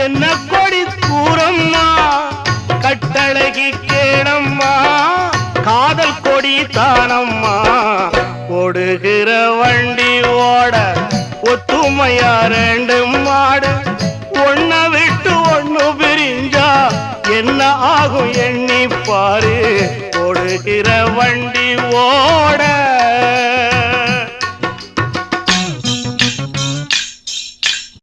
என்ன கொடி கூறம்மா கட்டழகி கேடம்மா காதல் கொடி தானம்மா ஓடுகிற வண்டி ஓட ஒத்துமையா ரெண்டு மாடு ஒன்ன விட்டு ஒண்ணு பிரிஞ்சா என்ன ஆகும் எண்ணி பாரு ஓடுகிற வண்டி ஓட